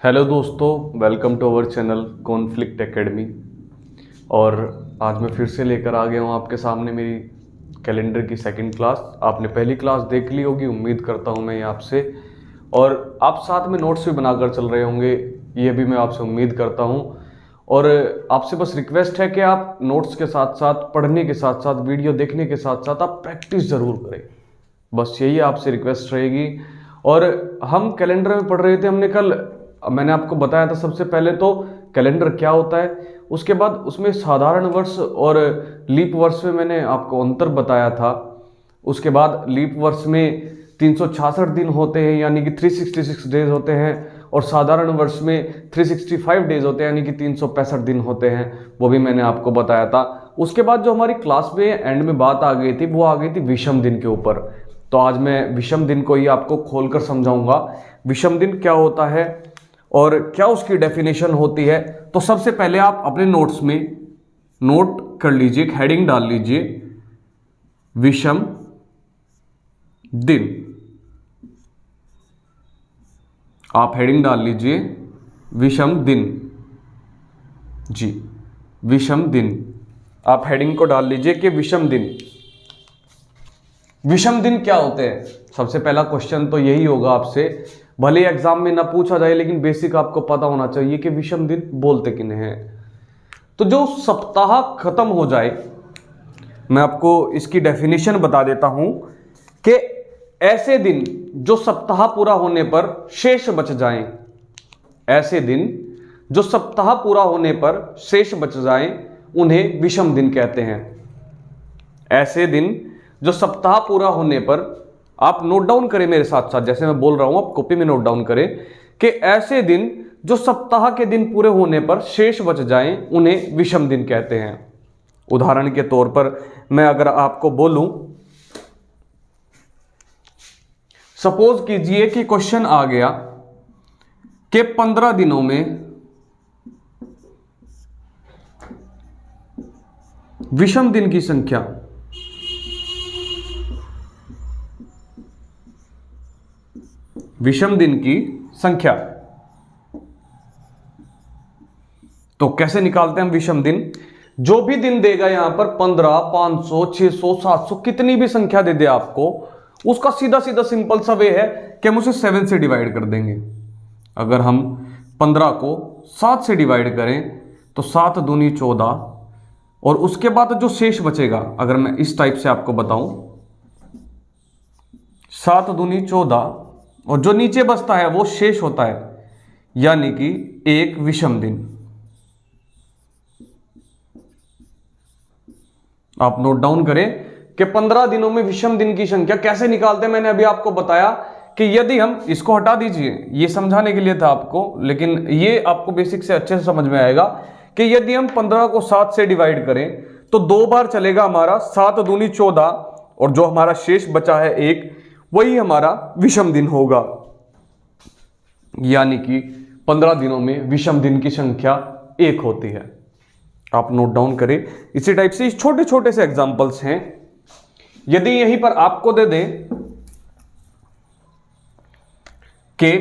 Hello दोस्तों, welcome to our channel Conflict Academy. और आज मैं फिर से लेकर आ गया हूँ आपके सामने मेरी कैलेंडर की सेकंड क्लास। आपने पहली क्लास देख ली होगी, उम्मीद करता हूँ मैं आपसे, और आप साथ में नोट्स भी बनाकर चल रहे होंगे, ये भी मैं आपसे उम्मीद करता हूँ। और आपसे बस रिक्वेस्ट है कि आप नोट्स के साथ साथ, पढ़ने के साथ साथ, वीडियो देखने के साथ साथ आप प्रैक्टिस ज़रूर करें। बस यही आपसे रिक्वेस्ट रहेगी। और हम कैलेंडर में पढ़ रहे थे, मैंने आपको बताया था सबसे पहले तो कैलेंडर क्या होता है, उसके बाद उसमें साधारण वर्ष और लीप वर्ष में मैंने आपको अंतर बताया था। उसके बाद लीप वर्ष में 366 दिन होते हैं, यानी कि 366 डेज होते हैं, और साधारण वर्ष में 365 डेज होते हैं, यानी कि 365 दिन होते हैं, वो भी मैंने आपको बताया था। उसके बाद जो हमारी क्लास में एंड में बात आ गई थी, वो आ गई थी विषम दिन के ऊपर। तो आज मैं विषम दिन को ही आपको खोलकर समझाऊंगा, विषम दिन क्या होता है और क्या उसकी डेफिनेशन होती है। तो सबसे पहले आप अपने नोट्स में नोट कर लीजिए, हेडिंग डाल लीजिए विषम दिन। आप हेडिंग डाल लीजिए विषम दिन जी, विषम दिन। आप हेडिंग को डाल लीजिए कि विषम दिन। विषम दिन क्या होते हैं? सबसे पहला क्वेश्चन तो यही होगा आपसे, भले एग्जाम में ना पूछा जाए, लेकिन बेसिक आपको पता होना चाहिए कि विषम दिन बोलते किन्हें हैं। तो जो सप्ताह खत्म हो जाए, मैं आपको इसकी डेफिनेशन बता देता हूं कि ऐसे दिन जो सप्ताह पूरा होने पर शेष बच जाएं, ऐसे दिन जो सप्ताह पूरा होने पर शेष बच जाएं, उन्हें विषम दिन कहते हैं। ऐसे दिन जो सप्ताह पूरा होने पर, आप नोट डाउन करें मेरे साथ साथ, जैसे मैं बोल रहा हूं आप कॉपी में नोट डाउन करें कि ऐसे दिन जो सप्ताह के दिन पूरे होने पर शेष बच जाएं, उन्हें विषम दिन कहते हैं। उदाहरण के तौर पर मैं अगर आपको बोलूं, सपोज कीजिए कि क्वेश्चन आ गया कि 15 दिनों में विषम दिन की संख्या, विषम दिन की संख्या। तो कैसे निकालते हैं हम विषम दिन? जो भी दिन देगा यहां पर 15, 500, 600, 700, कितनी भी संख्या दे दे आपको, उसका सीधा सीधा सिंपल सा वे है कि हम उसे 7 से डिवाइड कर देंगे। अगर हम 15 को 7 से डिवाइड करें तो 7 दूनी 14, और उसके बाद जो शेष बचेगा, अगर मैं इस टाइप से आपको बताऊं, 7 दूनी 14, और जो नीचे बचता है वो शेष होता है, यानी कि एक विषम दिन। आप नोट डाउन करें कि 15 दिनों में विषम दिन की संख्या कैसे निकालते हैं। मैंने अभी आपको बताया कि यदि हम इसको हटा दीजिए, ये समझाने के लिए था आपको, लेकिन ये आपको बेसिक से अच्छे से समझ में आएगा कि यदि हम 15 को 7 से डिवाइड करें तो 2 बार चलेगा हमारा, 7 दूनी 14, और जो हमारा शेष बचा है एक, वही हमारा विषम दिन होगा। यानी कि 15 दिनों में विषम दिन की संख्या 1 होती है। आप नोट डाउन करें। इसी टाइप से छोटे छोटे से एग्जांपल्स हैं। यदि यहीं पर आपको दे दें कि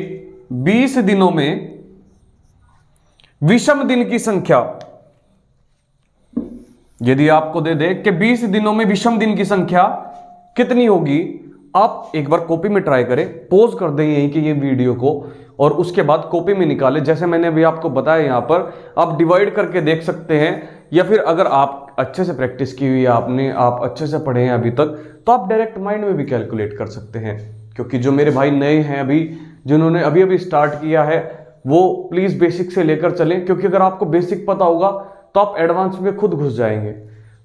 20 दिनों में विषम दिन की संख्या, यदि आपको दे दे कि 20 दिनों में विषम दिन की संख्या कितनी होगी, आप एक बार कॉपी में ट्राई करें, पॉज कर दें यहीं कि ये वीडियो को, और उसके बाद कॉपी में निकालें। जैसे मैंने अभी आपको बताया, यहां पर आप डिवाइड करके देख सकते हैं, या फिर अगर आप अच्छे से प्रैक्टिस की हुई है आपने, आप अच्छे से पढ़े हैं अभी तक, तो आप डायरेक्ट माइंड में भी कैलकुलेट कर सकते हैं। क्योंकि जो मेरे भाई नए हैं अभी, जिन्होंने अभी अभी स्टार्ट किया है, वो प्लीज बेसिक से लेकर चलें, क्योंकि अगर आपको बेसिक पता होगा तो आप एडवांस में खुद घुस जाएंगे।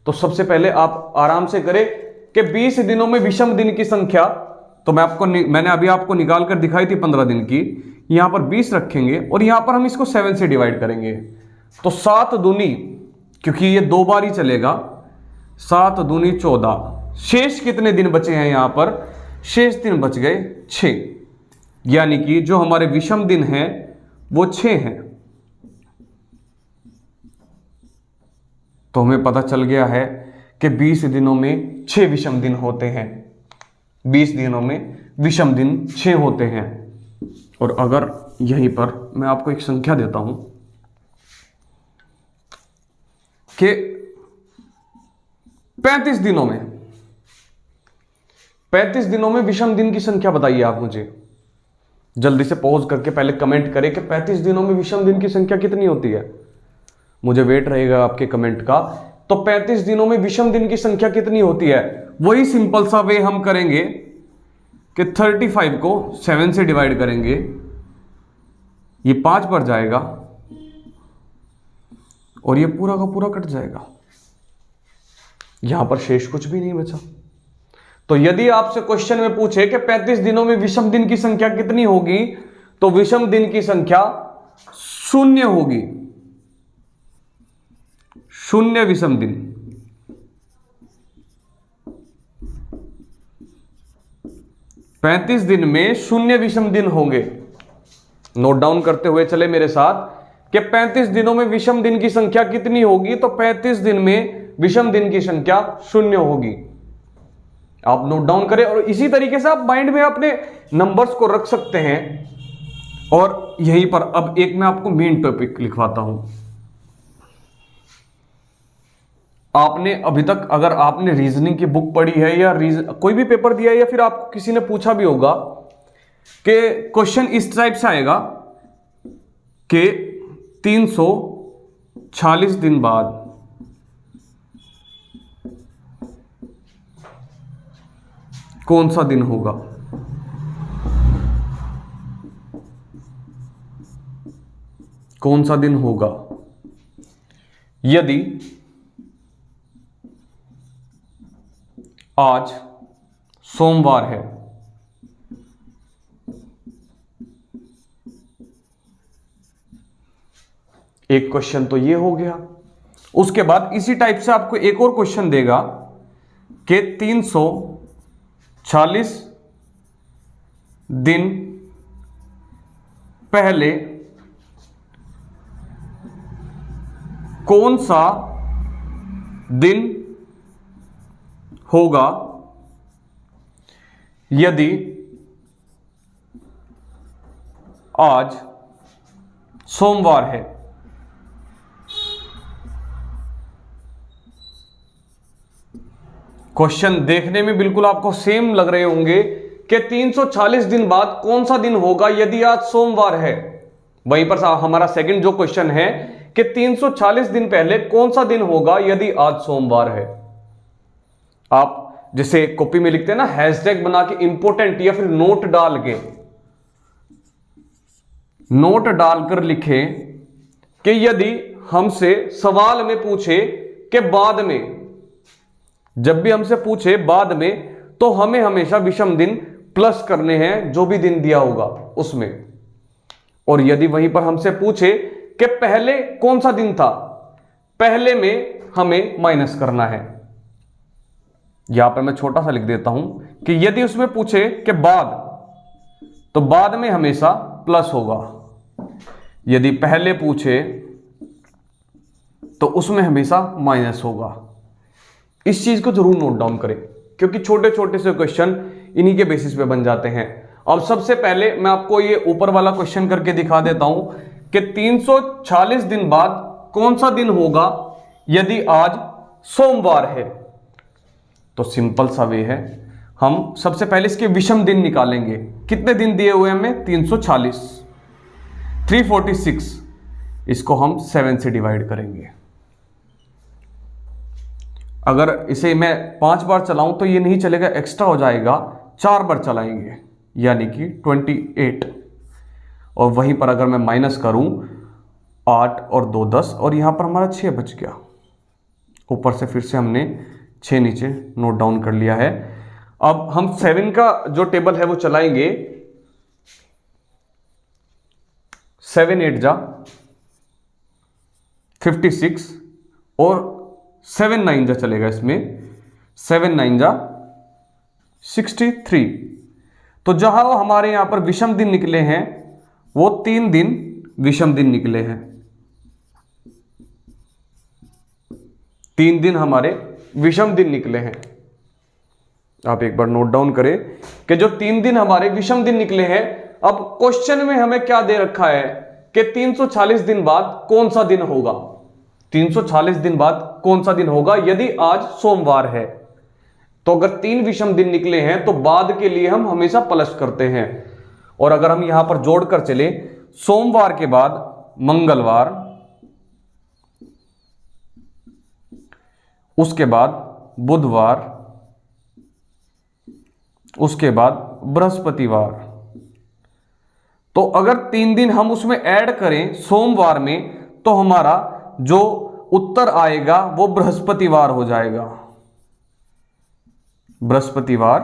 तो सबसे पहले आप आराम से करें कि 20 दिनों में विषम दिन की संख्या, तो मैंने अभी आपको निकाल कर दिखाई थी 15 दिन की, यहां पर 20 रखेंगे और यहां पर हम इसको 7 से डिवाइड करेंगे। तो 7 दूनी, क्योंकि ये 2 बार ही चलेगा, 7 दूनी 14, शेष कितने दिन बचे हैं यहां पर? शेष दिन बच गए 6, यानी कि जो हमारे विषम दिन हैं वो 6 हैं। तो हमें पता चल गया है कि 20 दिनों में 6 विषम दिन होते हैं। 20 दिनों में विषम दिन 6 होते हैं। और अगर यहीं पर मैं आपको एक संख्या देता हूं कि 35 दिनों में विषम दिन की संख्या बताइए आप मुझे। जल्दी से पॉज करके पहले कमेंट करें कि 35 दिनों में विषम दिन की संख्या कितनी होती है। मुझे वेट रहेगा आपके कमेंट का। तो 35 दिनों में विषम दिन की संख्या कितनी होती है, वही सिंपल सा वे हम करेंगे कि 35 को 7 से डिवाइड करेंगे, ये 5 पर जाएगा और ये पूरा का पूरा कट जाएगा, यहां पर शेष कुछ भी नहीं बचा। तो यदि आपसे क्वेश्चन में पूछे कि 35 दिनों में विषम दिन की संख्या कितनी होगी, तो विषम दिन की संख्या 0 होगी, 0 विषम दिन। पैंतीस दिन में 0 विषम दिन होंगे। नोट डाउन करते हुए चले मेरे साथ कि 35 दिनों में विषम दिन की संख्या कितनी होगी, तो 35 दिन में विषम दिन की संख्या 0 होगी। आप नोट डाउन करें और इसी तरीके से आप माइंड में अपने नंबर्स को रख सकते हैं। और यहीं पर अब एक मैं आपको मेन टॉपिक लिखवाता हूं। आपने अभी तक अगर आपने रीजनिंग की बुक पढ़ी है या कोई भी पेपर दिया है या फिर आपको किसी ने पूछा भी होगा कि क्वेश्चन इस टाइप से आएगा कि 346 दिन बाद कौन सा दिन होगा। कौन सा दिन होगा यदि आज सोमवार है। एक क्वेश्चन तो ये हो गया। उसके बाद इसी टाइप से आपको एक और क्वेश्चन देगा कि 340 दिन पहले कौन सा दिन होगा यदि आज सोमवार है। क्वेश्चन देखने में बिल्कुल आपको सेम लग रहे होंगे कि 340 दिन बाद कौन सा दिन होगा यदि आज सोमवार है। वहीं पर हमारा सेकंड जो क्वेश्चन है कि 340 दिन पहले कौन सा दिन होगा यदि आज सोमवार है। आप जैसे कॉपी में लिखते हैं ना, हैशटैग बना के इंपोर्टेंट या फिर नोट डालकर लिखें कि यदि हमसे सवाल में पूछे कि बाद में, जब भी हमसे पूछे बाद में, तो हमें हमेशा विषम दिन प्लस करने हैं जो भी दिन दिया होगा उसमें। और यदि वहीं पर हमसे पूछे कि पहले कौन सा दिन था, पहले में हमें माइनस करना है। यहां पर मैं छोटा सा लिख देता हूं कि यदि उसमें पूछे कि बाद, तो बाद में हमेशा प्लस होगा। यदि पहले पूछे तो उसमें हमेशा माइनस होगा। इस चीज को जरूर नोट डाउन करें क्योंकि छोटे छोटे से क्वेश्चन इन्हीं के बेसिस पे बन जाते हैं। अब सबसे पहले मैं आपको ये ऊपर वाला क्वेश्चन करके दिखा देता हूं कि 340 दिन बाद कौन सा दिन होगा यदि आज सोमवार है। तो सिंपल सा वे है, हम सबसे पहले इसके विषम दिन निकालेंगे। कितने दिन दिए हुए हमें? 340, 346। इसको हम 7 से डिवाइड करेंगे। अगर इसे मैं 5 बार चलाऊं तो ये नहीं चलेगा, एक्स्ट्रा हो जाएगा। 4 बार चलाएंगे यानी कि 28। और वहीं पर अगर मैं माइनस करूं 8 और 2 10 और यहां पर हमारा 6 बच गया। ऊपर से फिर से हमने 6 नीचे नोट डाउन कर लिया है। अब हम 7 का जो टेबल है वो चलाएंगे। 7 8 जा 56 और 7 9 जा चलेगा इसमें, 7 9 जा 63। तो जहां हमारे यहां पर विषम दिन निकले हैं वो 3 दिन विषम दिन निकले हैं। 3 दिन हमारे विषम दिन निकले हैं। आप एक बार नोट डाउन करें कि जो 3 दिन हमारे विषम दिन निकले हैं अब क्वेश्चन में हमें क्या दे रखा है कि 340 दिन बाद कौन सा दिन होगा। 340 दिन बाद कौन सा दिन होगा यदि आज सोमवार है। तो अगर 3 विषम दिन निकले हैं तो बाद के लिए हम हमेशा प्लस करते हैं। और अगर हम यहां पर जोड़कर चले, सोमवार के बाद मंगलवार, उसके बाद बुधवार, उसके बाद बृहस्पतिवार। तो अगर 3 दिन हम उसमें ऐड करें सोमवार में, तो हमारा जो उत्तर आएगा वो बृहस्पतिवार हो जाएगा। बृहस्पतिवार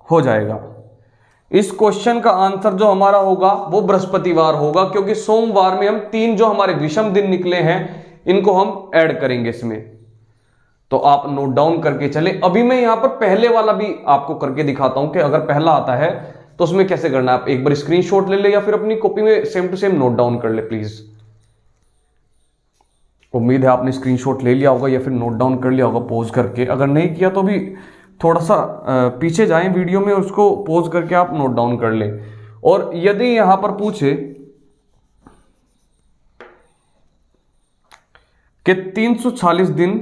हो जाएगा। इस क्वेश्चन का आंसर जो हमारा होगा वो बृहस्पतिवार होगा, क्योंकि सोमवार में हम 3 जो हमारे विषम दिन निकले हैं इनको हम ऐड करेंगे इसमें। तो आप नोट डाउन करके चले। अभी मैं यहां पर पहले वाला भी आपको करके दिखाता हूं कि अगर पहला आता है तो उसमें कैसे करना है। आप एक बार स्क्रीनशॉट ले ले या फिर अपनी कॉपी में same to same note down कर ले प्लीज। उम्मीद है आपने स्क्रीनशॉट ले लिया होगा या फिर नोट डाउन कर लिया होगा पॉज करके। अगर नहीं किया तो भी थोड़ा सा पीछे जाएं वीडियो में, उसको पॉज करके आप नोट डाउन कर लें। और यदि यहां पर पूछे कि 340 दिन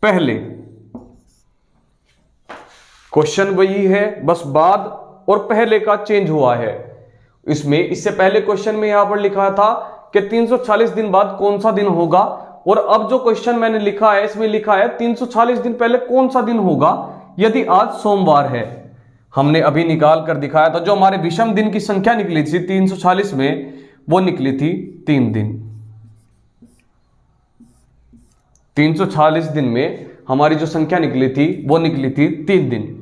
पहले, क्वेश्चन वही है, बस बाद और पहले का चेंज हुआ है इसमें। इससे पहले क्वेश्चन में यहां पर लिखा था कि 340 दिन बाद कौन सा दिन होगा, और अब जो क्वेश्चन मैंने लिखा है इसमें लिखा है 340 दिन पहले कौन सा दिन होगा यदि आज सोमवार है। हमने अभी निकाल कर दिखाया था, जो हमारे विषम दिन की संख्या निकली थी 340 में, वो निकली थी 3 दिन। 340 दिन में हमारी जो संख्या निकली थी वो निकली थी 3 दिन।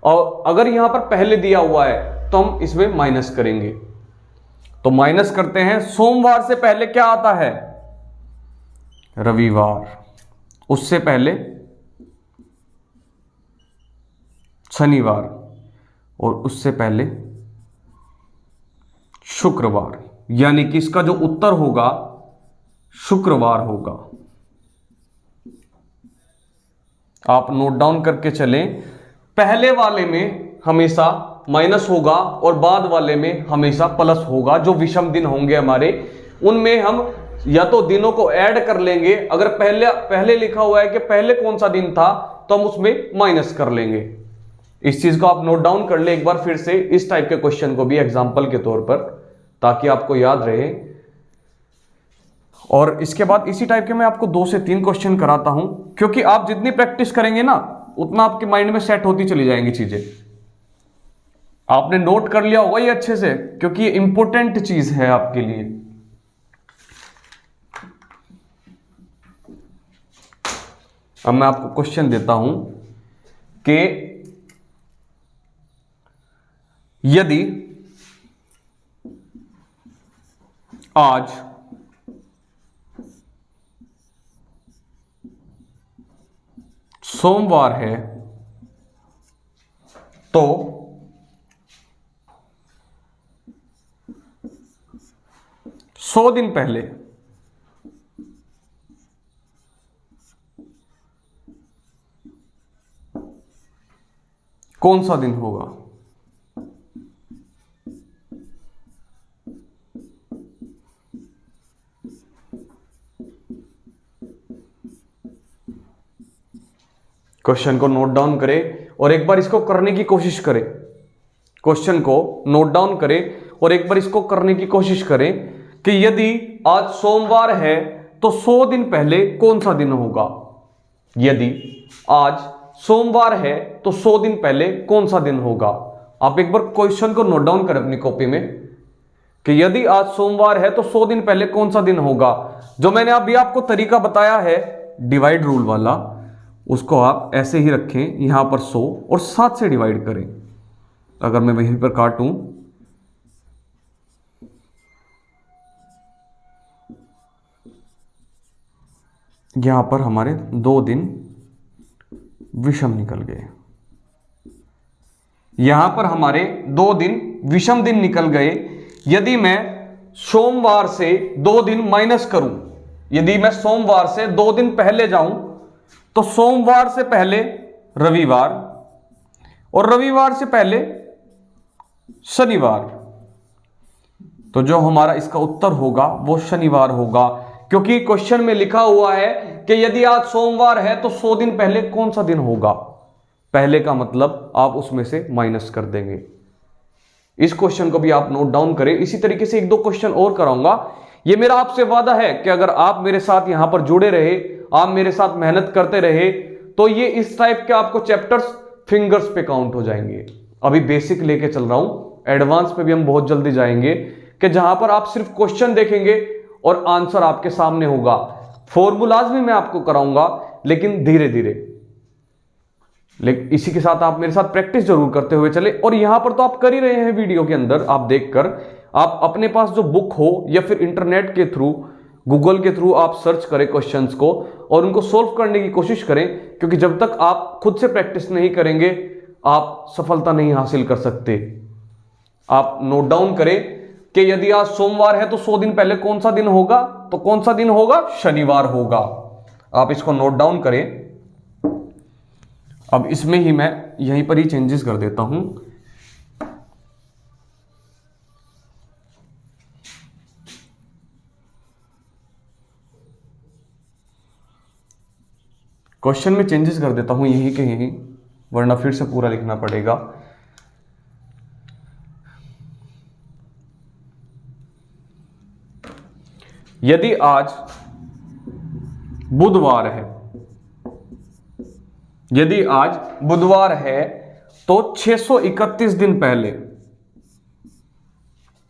और अगर यहां पर पहले दिया हुआ है तो हम इसमें माइनस करेंगे। तो माइनस करते हैं। सोमवार से पहले क्या आता है? रविवार। उससे पहले शनिवार, और उससे पहले शुक्रवार। यानी कि इसका जो उत्तर होगा शुक्रवार होगा। आप नोट डाउन करके चलें। पहले वाले में हमेशा माइनस होगा और बाद वाले में हमेशा प्लस होगा। जो विषम दिन होंगे हमारे, उनमें हम या तो दिनों को ऐड कर लेंगे। अगर पहले लिखा हुआ है कि पहले कौन सा दिन था तो हम उसमें माइनस कर लेंगे। इस चीज को आप नोट डाउन कर ले एक बार फिर से, इस टाइप के क्वेश्चन को भी एग्जांपल के तौर पर, ताकि आपको याद रहे। और इसके बाद इसी टाइप के मैं आपको 2 से 3 क्वेश्चन कराता हूं, क्योंकि आप जितनी प्रैक्टिस करेंगे ना उतना आपके माइंड में सेट होती चली जाएंगी चीजें। आपने नोट कर लिया होगा ये अच्छे से, क्योंकि ये इंपॉर्टेंट चीज है आपके लिए। अब मैं आपको क्वेश्चन देता हूं कि यदि आज सोमवार है तो 100 दिन पहले कौन सा दिन होगा? क्वेश्चन को नोट डाउन करें और एक बार इसको करने की कोशिश करें। क्वेश्चन को नोट डाउन करें और एक बार इसको करने की कोशिश करें कि यदि आज सोमवार है तो 100 दिन पहले कौन सा दिन होगा। यदि आज सोमवार है तो 100 दिन पहले कौन सा दिन होगा। आप एक बार क्वेश्चन को नोट डाउन करें अपनी कॉपी में कि यदि आज सोमवार है तो 100 दिन पहले कौन सा दिन होगा। जो मैंने अभी आपको तरीका बताया है डिवाइड रूल वाला, उसको आप ऐसे ही रखें, यहां पर 100 और 7 से डिवाइड करें। अगर मैं वहीं पर काटूं, यहां पर हमारे 2 दिन विषम निकल गए। यहां पर हमारे 2 दिन विषम दिन निकल गए। यदि मैं सोमवार से 2 दिन माइनस करूं, यदि मैं सोमवार से 2 दिन पहले जाऊं तो सोमवार से पहले रविवार और रविवार से पहले शनिवार, तो जो हमारा इसका उत्तर होगा वो शनिवार होगा, क्योंकि क्वेश्चन में लिखा हुआ है कि यदि आज सोमवार है तो 100 दिन पहले कौन सा दिन होगा। पहले का मतलब आप उसमें से माइनस कर देंगे। इस क्वेश्चन को भी आप नोट डाउन करें। इसी तरीके से 1-2 क्वेश्चन और कराऊंगा। ये मेरा आपसे वादा है कि अगर आप मेरे साथ यहां पर जुड़े रहे, आप मेरे साथ मेहनत करते रहे, तो ये इस टाइप के आपको चैप्टर्स फिंगर्स पे काउंट हो जाएंगे। अभी बेसिक लेके चल रहा हूं, एडवांस पे भी हम बहुत जल्दी जाएंगे कि जहां पर आप सिर्फ क्वेश्चन देखेंगे और आंसर आपके सामने होगा। फॉर्मूलाज भी मैं आपको कराऊंगा, लेकिन धीरे धीरे। लेकिन इसी के साथ आप मेरे साथ प्रैक्टिस जरूर करते हुए चले। और यहां पर तो आप कर ही रहे हैं वीडियो के अंदर, आप देखकर आप अपने पास जो बुक हो या फिर इंटरनेट के थ्रू, गूगल के थ्रू आप सर्च करें क्वेश्चंस को और उनको सोल्व करने की कोशिश करें, क्योंकि जब तक आप खुद से प्रैक्टिस नहीं करेंगे आप सफलता नहीं हासिल कर सकते। आप नोट डाउन करें कि यदि आज सोमवार है तो 100 दिन पहले कौन सा दिन होगा, तो कौन सा दिन होगा, शनिवार होगा। आप इसको नोट डाउन करें। अब इसमें ही मैं यहीं पर ही चेंजेस कर देता हूं। क्वेश्चन में चेंजेस कर देता हूं यहीं के यहीं, वरना फिर से पूरा लिखना पड़ेगा। यदि आज बुधवार है, यदि आज बुधवार है तो 631 दिन पहले,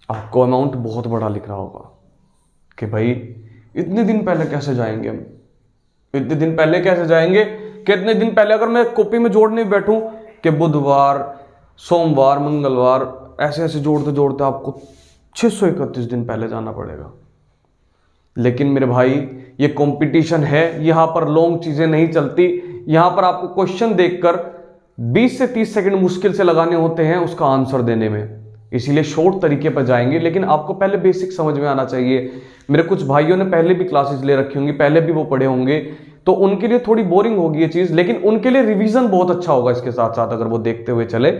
आपको अमाउंट बहुत बड़ा लिख रहा होगा कि भाई इतने दिन पहले कैसे जाएंगे हम, इतने दिन पहले कैसे जाएंगे, कितने दिन पहले अगर मैं कॉपी में जोड़ने बैठूं कि बुधवार, सोमवार, मंगलवार, ऐसे ऐसे जोड़ते जोड़ते आपको 631 दिन पहले जाना पड़ेगा। लेकिन मेरे भाई ये कंपटीशन है, यहां पर लॉन्ग चीजें नहीं चलती। यहां पर आपको क्वेश्चन देखकर 20 से 30 सेकंड मुश्किल से लगाने होते हैं उसका आंसर देने में, इसीलिए शॉर्ट तरीके पर जाएंगे। लेकिन आपको पहले बेसिक समझ में आना चाहिए। मेरे कुछ भाइयों ने पहले भी क्लासेस ले रखी होंगी, पहले भी वो पढ़े होंगे, तो उनके लिए थोड़ी बोरिंग होगी ये चीज, लेकिन उनके लिए रिवीजन बहुत अच्छा होगा इसके साथ साथ अगर वो देखते हुए चले।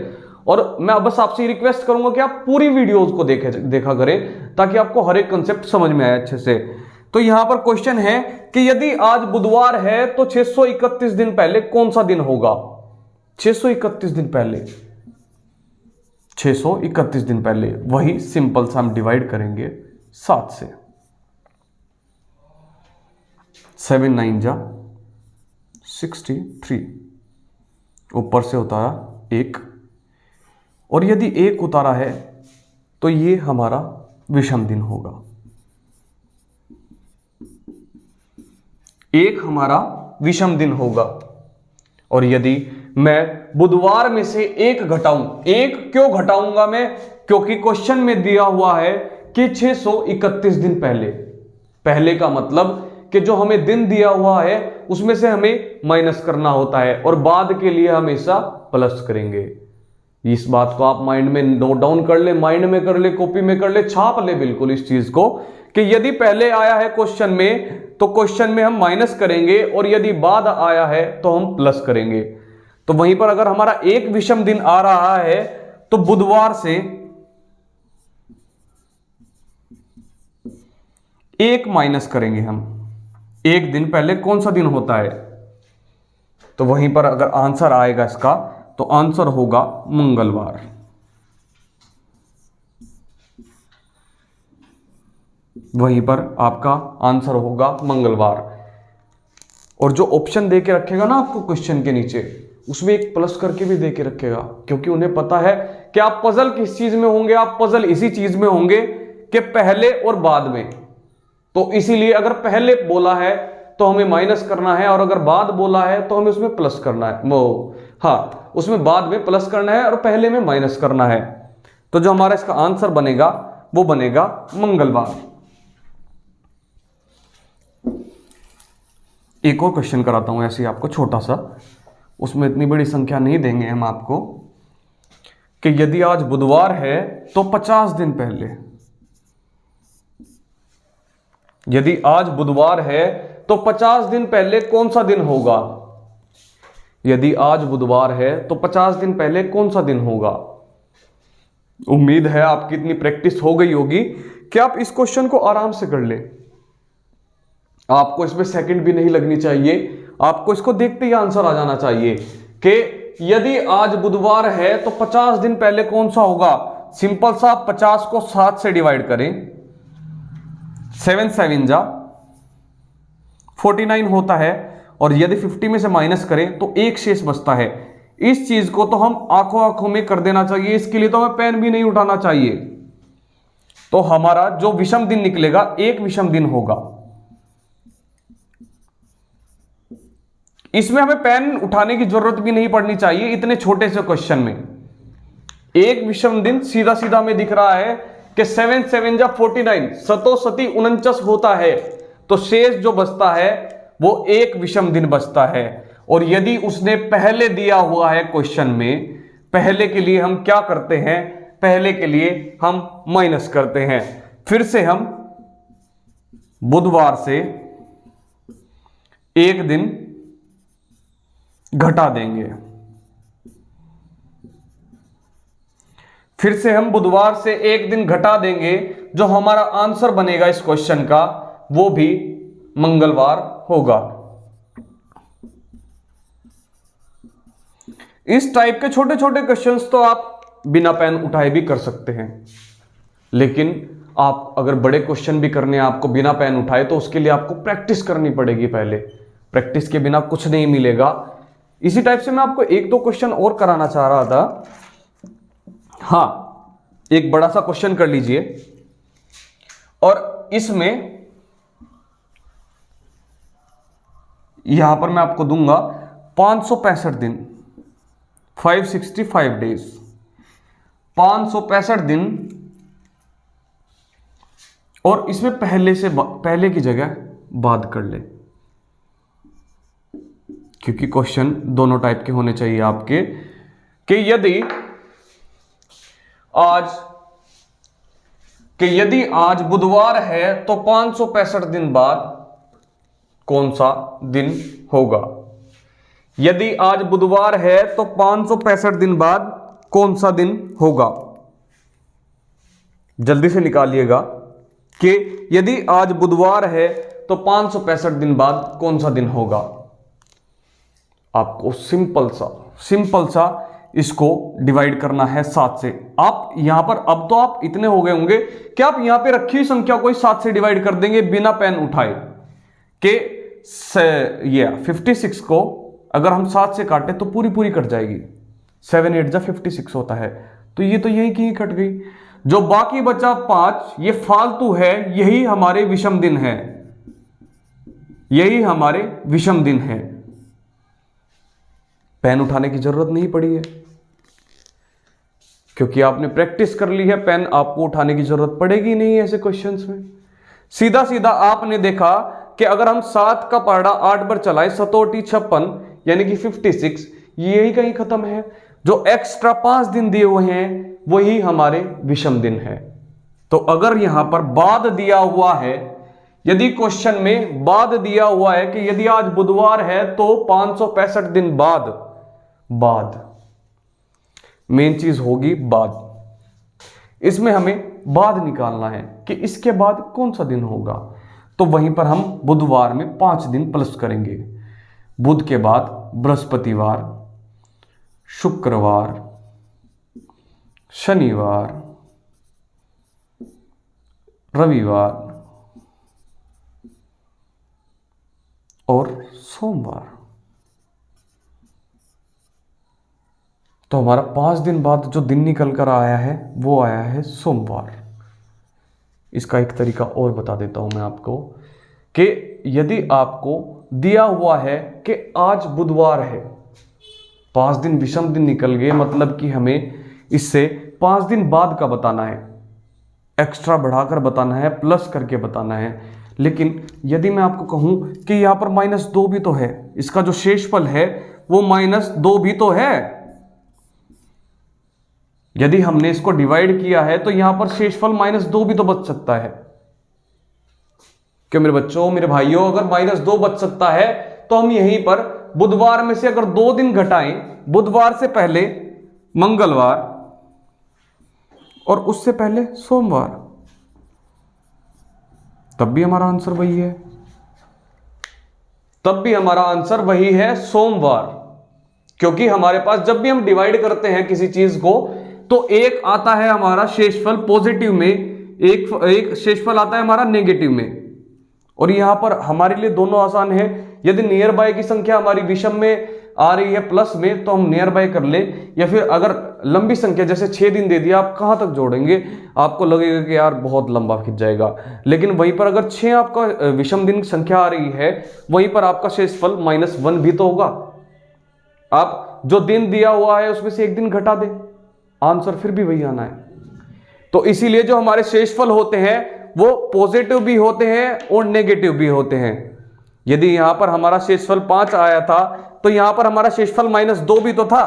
और मैं बस आपसे रिक्वेस्ट करूंगा कि आप पूरी वीडियोस को देखा करें ताकि आपको हर एक कंसेप्ट समझ में आए अच्छे से। तो यहां पर क्वेश्चन है कि यदि आज बुधवार है तो 631 दिन पहले कौन सा दिन होगा। 631 दिन पहले, 631 दिन पहले, वही सिंपल सा हम डिवाइड करेंगे 7 से। 7 9 जा 63, ऊपर से उतारा 1, और यदि 1 उतारा है तो ये हमारा विषम दिन होगा। 1 हमारा विषम दिन होगा। और यदि मैं बुधवार में से 1 घटाऊं, 1 क्यों घटाऊंगा मैं, क्योंकि क्वेश्चन में दिया हुआ है कि 631 दिन पहले। पहले का मतलब कि जो हमें दिन दिया हुआ है उसमें से हमें माइनस करना होता है, और बाद के लिए हमेशा प्लस करेंगे। इस बात को आप माइंड में नोट डाउन कर ले, माइंड में कर ले, कॉपी में कर ले, छाप ले बिल्कुल इस चीज को, कि यदि पहले आया है क्वेश्चन में तो क्वेश्चन में हम माइनस करेंगे, और यदि बाद आया है तो हम प्लस करेंगे। तो वहीं पर अगर हमारा 1 विषम दिन आ रहा है तो बुधवार से 1 माइनस करेंगे हम। 1 दिन पहले कौन सा दिन होता है, तो वहीं पर अगर आंसर आएगा इसका तो आंसर होगा मंगलवार। वहीं पर आपका आंसर होगा मंगलवार। और जो ऑप्शन दे के रखेगा ना आपको क्वेश्चन के नीचे, उसमें एक प्लस करके भी दे के रखेगा, क्योंकि उन्हें पता है कि आप पजल किस चीज में होंगे, आप पजल इसी चीज में होंगे कि पहले और बाद में। तो इसीलिए अगर पहले बोला है तो हमें माइनस करना है, और अगर बाद बोला है तो हमें उसमें प्लस करना है, हाँ उसमें बाद में प्लस करना है और पहले में माइनस करना है। तो जो हमारा इसका आंसर बनेगा वो बनेगा मंगलवार। एक और क्वेश्चन कराता हूं ऐसे ही आपको छोटा सा, उसमें इतनी बड़ी संख्या नहीं देंगे हम आपको, कि यदि आज बुधवार है तो 50 दिन पहले, यदि आज बुधवार है तो 50 दिन पहले कौन सा दिन होगा। यदि आज बुधवार है तो 50 दिन पहले कौन सा दिन होगा। उम्मीद है आपकी इतनी प्रैक्टिस हो गई होगी कि आप इस क्वेश्चन को आराम से कर ले, आपको इसमें सेकंड भी नहीं लगनी चाहिए, आपको इसको देखते ही आंसर आ जाना चाहिए कि यदि आज बुधवार है तो 50 दिन पहले कौन सा होगा। सिंपल सा, 50 को 7 से डिवाइड करें, 7 7 जा 49 होता है, और यदि 50 में से माइनस करें तो एक शेष बचता है। इस चीज को तो हम आंखों आंखों में कर देना चाहिए, इसके लिए तो हमें पेन भी नहीं उठाना चाहिए। तो हमारा जो विषम दिन निकलेगा एक विषम दिन होगा। इसमें हमें पेन उठाने की जरूरत भी नहीं पड़नी चाहिए, इतने छोटे से क्वेश्चन में एक विषम दिन सीधा सीधा में दिख रहा है कि 7 7 जा 49, सतो सती 49 होता है, तो शेष जो बचता है वो एक विषम दिन बचता है। और यदि उसने पहले दिया हुआ है क्वेश्चन में, पहले के लिए हम क्या करते हैं, पहले के लिए हम माइनस करते हैं। फिर से हम बुधवार से एक दिन घटा देंगे, फिर से हम बुधवार से एक दिन घटा देंगे, जो हमारा आंसर बनेगा इस क्वेश्चन का वो भी मंगलवार होगा। इस टाइप के छोटे छोटे क्वेश्चंस तो आप बिना पेन उठाए भी कर सकते हैं, लेकिन आप अगर बड़े क्वेश्चन भी करने हैं आपको बिना पेन उठाए, तो उसके लिए आपको प्रैक्टिस करनी पड़ेगी पहले। प्रैक्टिस के बिना कुछ नहीं मिलेगा। इसी टाइप से मैं आपको एक दो क्वेश्चन और कराना चाह रहा था। हाँ, एक बड़ा सा क्वेश्चन कर लीजिए, और इसमें यहां पर मैं आपको दूंगा 565 दिन, 565 डेज, 565 दिन, और इसमें पहले की जगह बाद कर ले, क्योंकि क्वेश्चन दोनों टाइप के होने चाहिए आपके। कि यदि आज बुधवार है तो 565 दिन बाद कौन सा दिन होगा। यदि आज बुधवार है तो 565 दिन बाद कौन सा दिन होगा। जल्दी से निकालिएगा कि यदि आज बुधवार है तो 565 दिन बाद कौन सा दिन होगा। आपको सिंपल सा इसको डिवाइड करना है 7 से। आप यहां पर अब तो आप इतने हो गए होंगे कि आप यहां पे रखी हुई संख्या को 7 से डिवाइड कर देंगे बिना पेन उठाए। कि ये 56 को अगर हम 7 से काटे तो पूरी कट जाएगी, 7 8 जा 56 होता है, तो ये तो यही की कट गई। जो बाकी बचा 5 ये फालतू है, यही हमारे विषम दिन है, यही हमारे विषम दिन है। पेन उठाने की जरूरत नहीं पड़ी है, क्योंकि आपने प्रैक्टिस कर ली है। पेन आपको उठाने की जरूरत पड़ेगी नहीं ऐसे क्वेश्चंस में। सीधा सीधा आपने देखा कि अगर हम 7 का पहाड़ा 8 बार चलाए, 7 56 यानी कि 56, यही कहीं खत्म है। जो एक्स्ट्रा 5 दिन दिए हुए हैं वही हमारे विषम दिन है। तो अगर यहां पर बाद दिया हुआ है, यदि क्वेश्चन में बाद दिया हुआ है कि यदि आज बुधवार है तो 565 दिन बाद मेन चीज होगी बाद। इसमें हमें बाद निकालना है कि इसके बाद कौन सा दिन होगा। तो वहीं पर हम बुधवार में 5 दिन प्लस करेंगे। बुध के बाद बृहस्पतिवार, शुक्रवार, शनिवार, रविवार और सोमवार। तो हमारा 5 दिन बाद जो दिन निकल कर आया है वो आया है सोमवार। इसका एक तरीका और बता देता हूं मैं आपको कि यदि आपको दिया हुआ है कि आज बुधवार है, 5 दिन विषम दिन निकल गए, मतलब कि हमें इससे 5 दिन बाद का बताना है, एक्स्ट्रा बढ़ाकर बताना है, प्लस करके बताना है। लेकिन यदि मैं आपको कहूं कि यहां पर -2 भी तो है, इसका जो शेषफल है वो -2 भी तो है। यदि हमने इसको डिवाइड किया है तो यहां पर शेषफल -2 भी तो बच सकता है। क्यों मेरे बच्चों, मेरे भाइयों, अगर -2 बच सकता है तो हम यहीं पर बुधवार में से अगर 2 दिन घटाएं, बुधवार से पहले मंगलवार और उससे पहले सोमवार, तब भी हमारा आंसर वही है, तब भी हमारा आंसर वही है, सोमवार। क्योंकि हमारे पास जब भी हम डिवाइड करते हैं किसी चीज को तो एक आता है हमारा शेषफल पॉजिटिव में, एक शेषफल आता है हमारा नेगेटिव में। और यहां पर हमारे लिए दोनों आसान है। यदि नियर बाय की संख्या हमारी विषम में आ रही है प्लस में तो हम नियर बाय कर ले, या फिर अगर लंबी संख्या जैसे 6 दिन दे दिया, आप कहां तक जोड़ेंगे, आपको लगेगा कि यार बहुत लंबा खिंच जाएगा। लेकिन वहीं पर अगर 6 आपका विषम दिन संख्या आ रही है, वहीं पर आपका शेषफल -1 भी तो होगा। आप जो दिन दिया हुआ है उसमें से एक दिन घटा दें, आंसर फिर भी वही आना है। तो इसीलिए जो हमारे शेषफल होते हैं वो पॉजिटिव भी होते हैं और नेगेटिव भी होते हैं। यदि यहां पर हमारा शेषफल 5 आया था तो यहां पर हमारा शेषफल -2 भी तो था।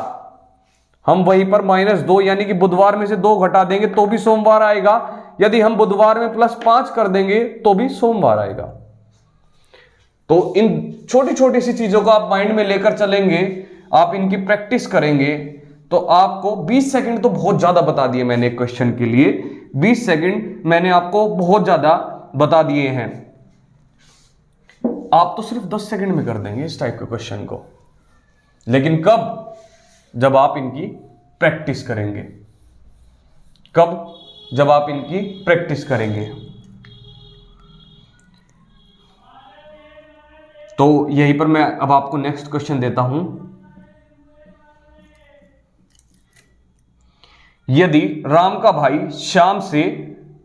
हम वहीं पर -2 यानी कि बुधवार में से 2 घटा देंगे तो भी सोमवार आएगा। यदि हम बुधवार में +5 कर देंगे तो भी सोमवार आएगा। तो इन छोटी छोटी सी चीजों को आप माइंड में लेकर चलेंगे, आप इनकी प्रैक्टिस करेंगे तो आपको 20 सेकंड तो बहुत ज्यादा बता दिए मैंने एक क्वेश्चन के लिए, 20 सेकंड मैंने आपको बहुत ज्यादा बता दिए हैं। आप तो सिर्फ 10 सेकंड में कर देंगे इस टाइप के क्वेश्चन को, लेकिन कब? जब आप इनकी प्रैक्टिस करेंगे। कब? जब आप इनकी प्रैक्टिस करेंगे। तो यहीं पर मैं अब आपको नेक्स्ट क्वेश्चन देता हूं। यदि राम का भाई श्याम से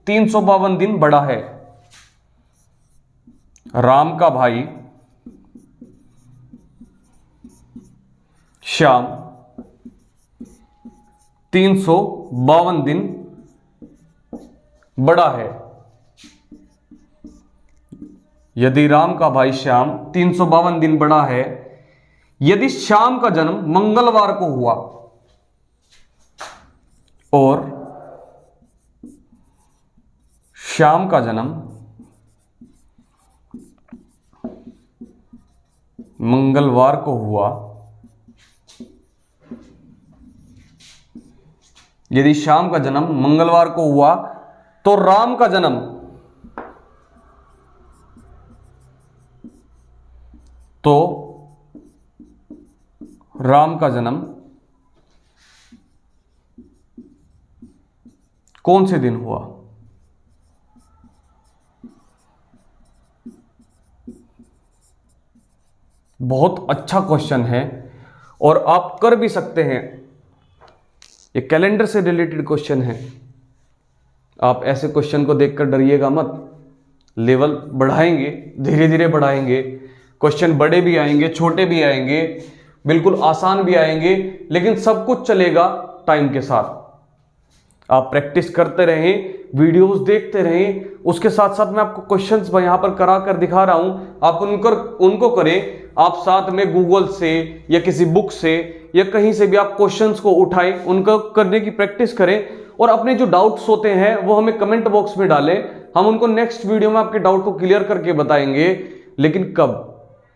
352 दिन बड़ा है, राम का भाई श्याम 352 दिन बड़ा है। यदि राम का भाई श्याम 352 दिन बड़ा है, यदि श्याम का जन्म मंगलवार को हुआ और श्याम का जन्म मंगलवार को हुआ, यदि श्याम का जन्म मंगलवार को हुआ तो राम का जन्म कौन से दिन हुआ? बहुत अच्छा क्वेश्चन है और आप कर भी सकते हैं। ये कैलेंडर से रिलेटेड क्वेश्चन है। आप ऐसे क्वेश्चन को देखकर डरिएगा मत, लेवल बढ़ाएंगे, धीरे धीरे बढ़ाएंगे। क्वेश्चन बड़े भी आएंगे, छोटे भी आएंगे, बिल्कुल आसान भी आएंगे, लेकिन सब कुछ चलेगा टाइम के साथ। आप प्रैक्टिस करते रहें, वीडियोस देखते रहें, उसके साथ साथ मैं आपको क्वेश्चंस यहां पर करा कर दिखा रहा हूं, आप उनको करें। आप साथ में गूगल से या किसी बुक से या कहीं से भी आप क्वेश्चंस को उठाएं, उनको करने की प्रैक्टिस करें और अपने जो डाउट्स होते हैं वो हमें कमेंट बॉक्स में डालें। हम उनको नेक्स्ट वीडियो में आपके डाउट को क्लियर करके बताएंगे। लेकिन कब?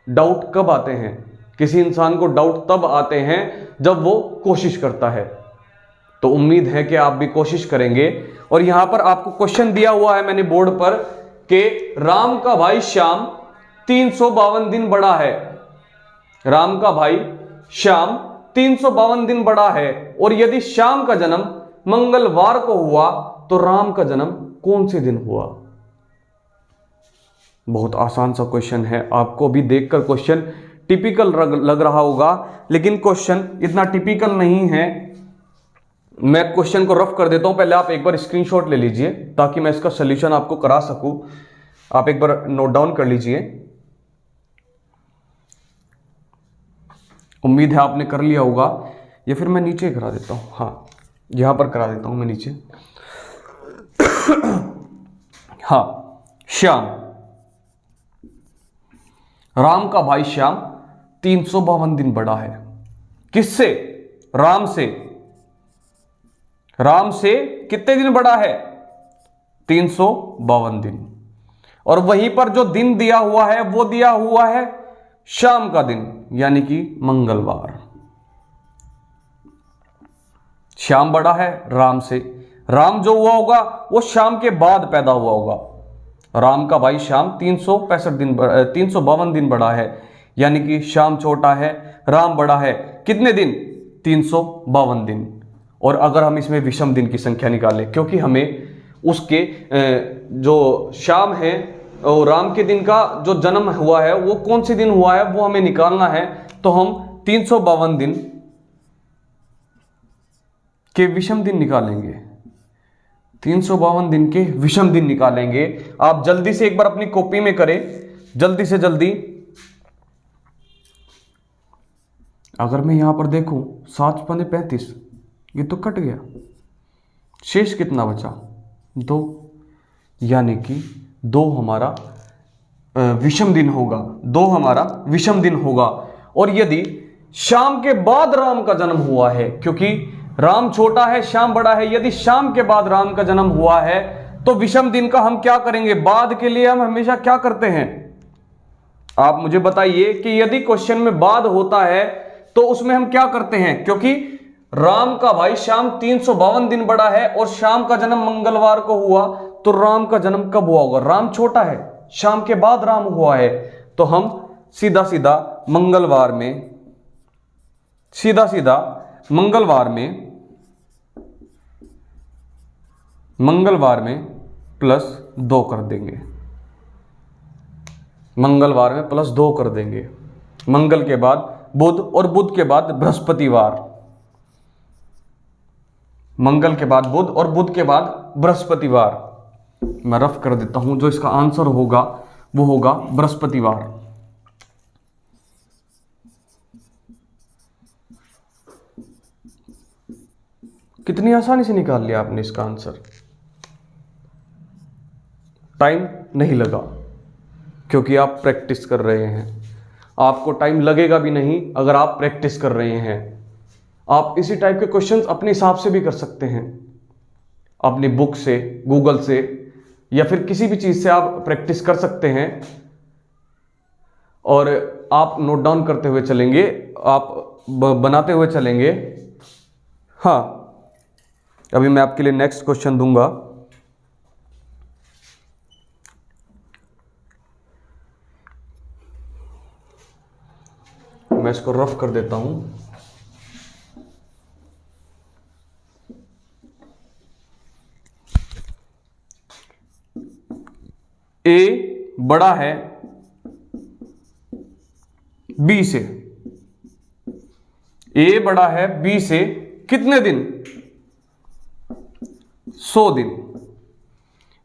डाउट कब आते हैं? किसी इंसान को डाउट तब आते हैं जब वो कोशिश करता है। तो उम्मीद है कि आप भी कोशिश करेंगे। और यहां पर आपको क्वेश्चन दिया हुआ है मैंने बोर्ड पर कि राम का भाई श्याम 352 दिन बड़ा है। राम का भाई श्याम 352 दिन बड़ा है और यदि श्याम का जन्म मंगलवार को हुआ तो राम का जन्म कौन से दिन हुआ? बहुत आसान सा क्वेश्चन है। आपको भी देखकर क्वेश्चन टिपिकल लग रहा होगा, लेकिन क्वेश्चन इतना टिपिकल नहीं है। मैं क्वेश्चन को रफ कर देता हूं, पहले आप एक बार स्क्रीनशॉट ले लीजिए ताकि मैं इसका सॉल्यूशन आपको करा सकूं। आप एक बार नोट डाउन कर लीजिए। उम्मीद है आपने कर लिया होगा, या फिर मैं नीचे करा देता हूं। हाँ, यहां पर करा देता हूं मैं नीचे। हाँ, श्याम, राम का भाई श्याम 352 दिन बड़ा है। किससे? राम से। राम से कितने दिन बड़ा है? 352 दिन। और वहीं पर जो दिन दिया हुआ है वो दिया हुआ है शाम का दिन, यानी कि मंगलवार। श्याम बड़ा है राम से। राम जो हुआ होगा वो शाम के बाद पैदा हुआ होगा। राम का भाई श्याम 352 दिन बड़ा है, यानी कि श्याम छोटा है, राम बड़ा है, कितने दिन? 352 दिन। और अगर हम इसमें विषम दिन की संख्या निकालें, क्योंकि हमें उसके जो श्याम है और राम के दिन का जो जन्म हुआ है वो कौन से दिन हुआ है वो हमें निकालना है, तो हम 352 दिन के विषम दिन निकालेंगे। 352 दिन के विषम दिन निकालेंगे। आप जल्दी से एक बार अपनी कॉपी में करें, जल्दी से जल्दी। अगर मैं यहां पर देखूं 7 पन्ने 35, ये तो कट गया, शेष कितना बचा? 2, यानी कि 2 हमारा विषम दिन होगा, 2 हमारा विषम दिन होगा। और यदि शाम के बाद राम का जन्म हुआ है, क्योंकि राम छोटा है श्याम बड़ा है, यदि शाम के बाद राम का जन्म हुआ है तो विषम दिन का हम क्या करेंगे? बाद के लिए हम हमेशा क्या करते हैं? आप मुझे बताइए कि यदि क्वेश्चन में बाद होता है तो उसमें हम क्या करते हैं? क्योंकि राम का भाई श्याम 352 दिन बड़ा है और श्याम का जन्म मंगलवार को हुआ, तो राम का जन्म कब हुआ होगा? राम छोटा है, शाम के बाद राम हुआ है, तो हम सीधा सीधा मंगलवार में +2 कर देंगे। मंगलवार में +2 कर देंगे। मंगल के बाद बुध और बुध के बाद बृहस्पतिवार। मंगल के बाद बुध और बुध के बाद बृहस्पतिवार। मैं रफ कर देता हूं, जो इसका आंसर होगा वो होगा बृहस्पतिवार। कितनी आसानी से निकाल लिया आपने इसका आंसर। टाइम नहीं लगा क्योंकि आप प्रैक्टिस कर रहे हैं। आपको टाइम लगेगा भी नहीं अगर आप प्रैक्टिस कर रहे हैं। आप इसी टाइप के क्वेश्चंस अपने हिसाब से भी कर सकते हैं, अपनी बुक से, गूगल से, या फिर किसी भी चीज से आप प्रैक्टिस कर सकते हैं। और आप नोट डाउन करते हुए चलेंगे, आप बनाते हुए चलेंगे। हाँ, अभी मैं आपके लिए नेक्स्ट क्वेश्चन दूंगा। मैं इसको रफ कर देता हूं। ए बड़ा है बी से। ए बड़ा है बी से कितने दिन? 100 दिन।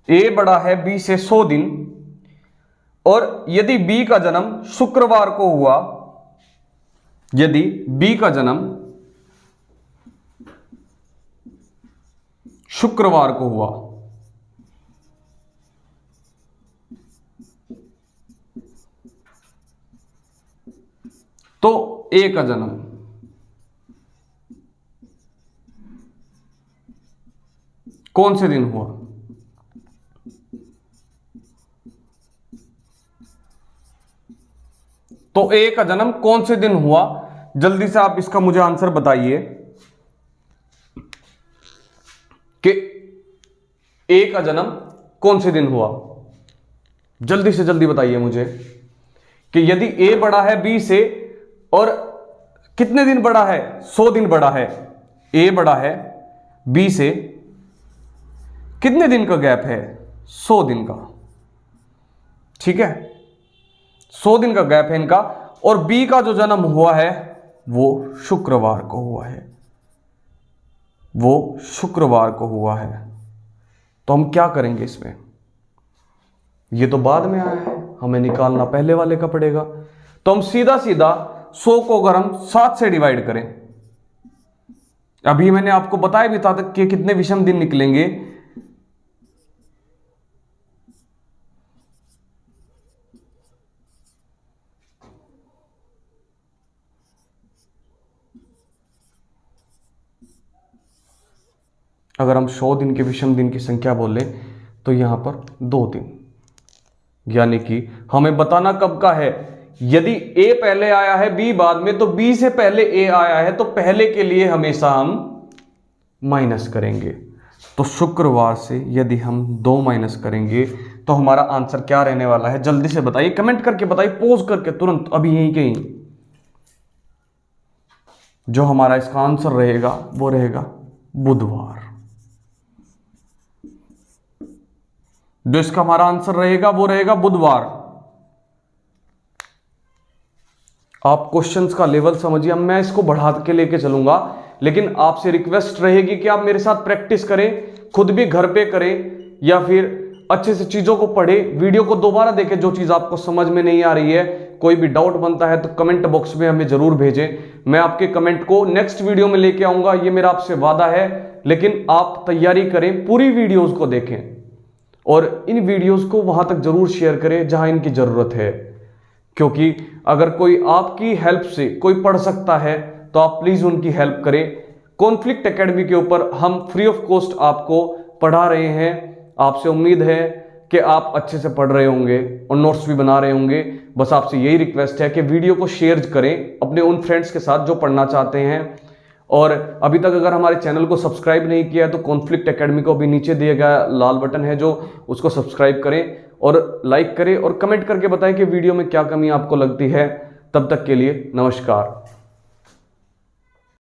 ए बड़ा है बी से 100 दिन। और यदि बी का जन्म शुक्रवार को हुआ, यदि बी का जन्म शुक्रवार को हुआ, तो ए का जन्म कौन से दिन हुआ? तो ए का जन्म कौन से दिन हुआ? जल्दी से आप इसका मुझे आंसर बताइए कि ए का जन्म कौन से दिन हुआ। जल्दी से जल्दी बताइए मुझे कि यदि ए बड़ा है बी से और कितने दिन बड़ा है? 100 दिन बड़ा है। ए बड़ा है बी से, कितने दिन का गैप है? 100 दिन का। ठीक है, 100 दिन का गैप है इनका। और बी का जो जन्म हुआ है वो शुक्रवार को हुआ है, वो शुक्रवार को हुआ है। तो हम क्या करेंगे इसमें? ये तो बाद में आया है, हमें निकालना पहले वाले का पड़ेगा। तो हम सीधा सीधा 100 को अगर हम 7 से डिवाइड करें, अभी मैंने आपको बताया भी था कि कितने विषम दिन निकलेंगे। अगर हम 100 दिन के विषम दिन की संख्या बोले तो यहां पर 2 दिन, यानी कि हमें बताना कब का है। यदि ए पहले आया है बी बाद में, तो बी से पहले ए आया है, तो पहले के लिए हमेशा हम माइनस करेंगे। तो शुक्रवार से यदि हम 2 माइनस करेंगे तो हमारा आंसर क्या रहने वाला है? जल्दी से बताइए, कमेंट करके बताइए, पॉज करके तुरंत अभी यहीं कहीं। जो हमारा इसका आंसर रहेगा वो रहेगा बुधवार। जो इसका हमारा आंसर रहेगा वो रहेगा बुधवार। आप क्वेश्चंस का लेवल समझिए। अब मैं इसको बढ़ा के लेके चलूंगा, लेकिन आपसे रिक्वेस्ट रहेगी कि आप मेरे साथ प्रैक्टिस करें, खुद भी घर पे करें, या फिर अच्छे से चीजों को पढ़ें, वीडियो को दोबारा देखें। जो चीज आपको समझ में नहीं आ रही है, कोई भी डाउट बनता है तो कमेंट बॉक्स में हमें जरूर भेजें। मैं आपके कमेंट को नेक्स्ट वीडियो में लेके आऊंगा, ये मेरा आपसे वादा है। लेकिन आप तैयारी करें, पूरी वीडियोस को देखें और इन वीडियोस को वहां तक जरूर शेयर करें जहां इनकी जरूरत है, क्योंकि अगर कोई आपकी हेल्प से कोई पढ़ सकता है तो आप प्लीज उनकी हेल्प करें। कॉन्फ्लिक्ट एकेडमी के ऊपर हम फ्री ऑफ कॉस्ट आपको पढ़ा रहे हैं। आपसे उम्मीद है कि आप अच्छे से पढ़ रहे होंगे और नोट्स भी बना रहे होंगे। बस आपसे यही रिक्वेस्ट है कि वीडियो को शेयर करें अपने उन फ्रेंड्स के साथ जो पढ़ना चाहते हैं। और अभी तक अगर हमारे चैनल को सब्सक्राइब नहीं किया है तो कॉन्फ्लिक्ट एकेडमी को अभी नीचे दिया गया लाल बटन है, जो उसको सब्सक्राइब करें और लाइक करें और कमेंट करके बताएं कि वीडियो में क्या कमी आपको लगती है। तब तक के लिए नमस्कार।